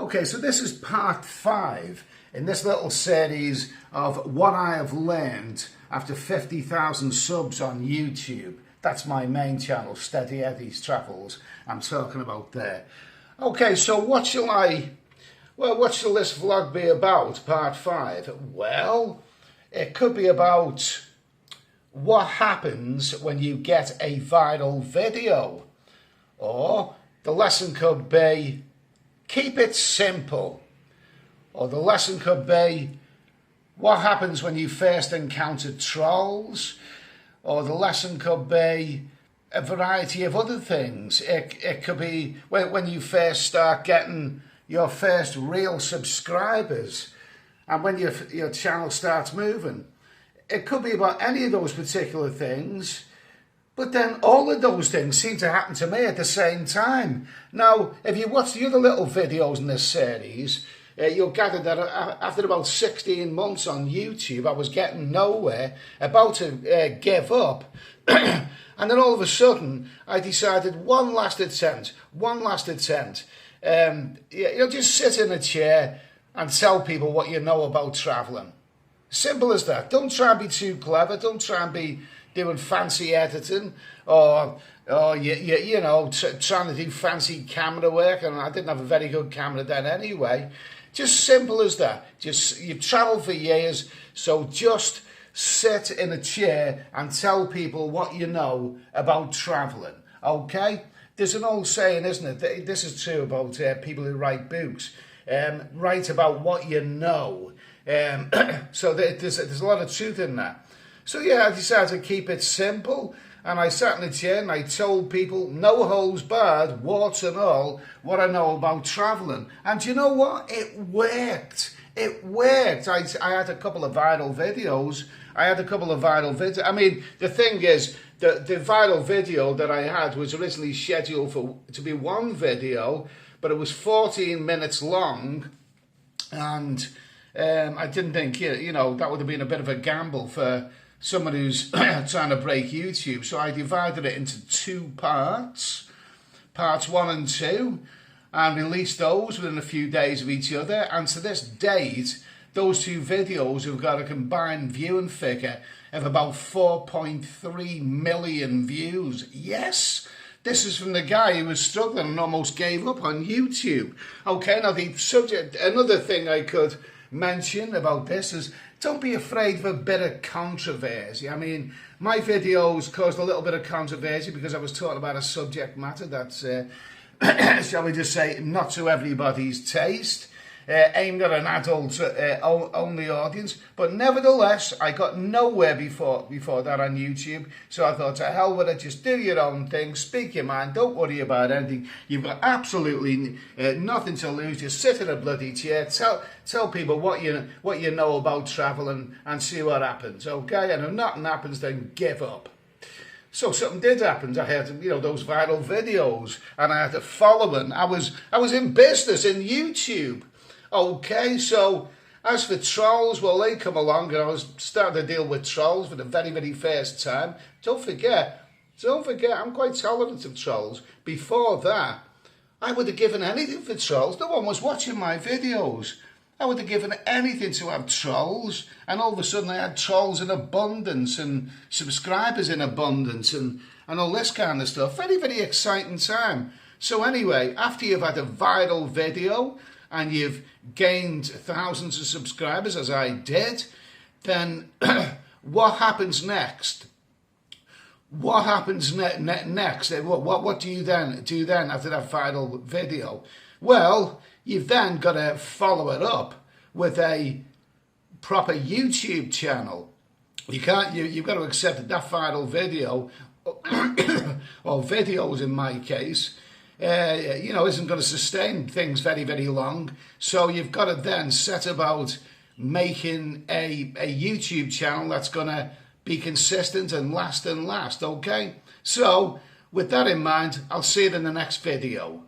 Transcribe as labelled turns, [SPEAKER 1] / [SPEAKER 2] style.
[SPEAKER 1] Okay, so this is part 5 in this little series of what I have learned after 50,000 subs on YouTube. That's my main channel, Steady Eddie's Travels, I'm talking about there. Okay, so what shall this vlog be about, part 5? Well, it could be about what happens when you get a viral video. Or the lesson could be, keep it simple. Or the lesson could be, what happens when you first encounter trolls? Or the lesson could be a variety of other things. It could be when you first start getting your first real subscribers and when your channel starts moving. It could be about any of those particular things. But then all of those things seem to happen to me at the same time. Now, if you watch the other little videos in this series, you'll gather that after about 16 months on YouTube, I was getting nowhere, about to give up. And then all of a sudden, I decided one last attempt. Just sit in a chair and tell people what you know about travelling. Simple as that. Don't try and be too clever. Don't try and be doing fancy editing or trying to do fancy camera work, and I didn't have a very good camera then anyway. Just simple as that. You've travelled for years, so just sit in a chair and tell people what you know about travelling, okay? There's an old saying, isn't it? This is true about people who write books. Write about what you know. So there's a lot of truth in that. So yeah, I decided to keep it simple, and I sat in the chair and I told people, no holds barred, warts and all, what I know about travelling. And you know what? It worked. It worked. I had a couple of viral videos. I mean, the thing is, the viral video that I had was originally scheduled to be one video, but it was 14 minutes long, and I didn't think, that would have been a bit of a gamble for someone who's trying to break YouTube. So I divided it into 2 parts, parts 1 and 2, and released those within a few days of each other. And to this date, those 2 videos have got a combined viewing figure of about 4.3 million views. Yes! This is from the guy who was struggling and almost gave up on YouTube. Okay, now the subject, another thing I could mention about this is, don't be afraid of a bit of controversy. I mean, my videos caused a little bit of controversy because I was talking about a subject matter that's, shall we just say, not to everybody's taste, aimed at an adult only audience. But nevertheless, I got nowhere before that on YouTube. So I thought, to hell with it, just do your own thing, speak your mind, don't worry about anything. You've got absolutely nothing to lose. Just sit in a bloody chair, tell people what you know about travelling, and see what happens, okay? And if nothing happens, then give up. So something did happen. I had, those viral videos, and I had a following. I was in business in YouTube. Okay, so as for trolls, well, they come along, and I was starting to deal with trolls for the very, very first time. Don't forget, I'm quite tolerant of trolls. Before that, I would have given anything for trolls. No one was watching my videos. I would have given anything to have trolls, and all of a sudden I had trolls in abundance and subscribers in abundance and all this kind of stuff. Very, very exciting time. So anyway, after you've had a viral video and you've gained thousands of subscribers, as I did, then what happens next? What happens next? What do you then do after that viral video? Well, you've then got to follow it up with a proper YouTube channel. You've got to accept that viral video, or videos in my case, isn't going to sustain things very, very long. So you've got to then set about making a YouTube channel that's going to be consistent and last, okay? So with that in mind, I'll see you in the next video.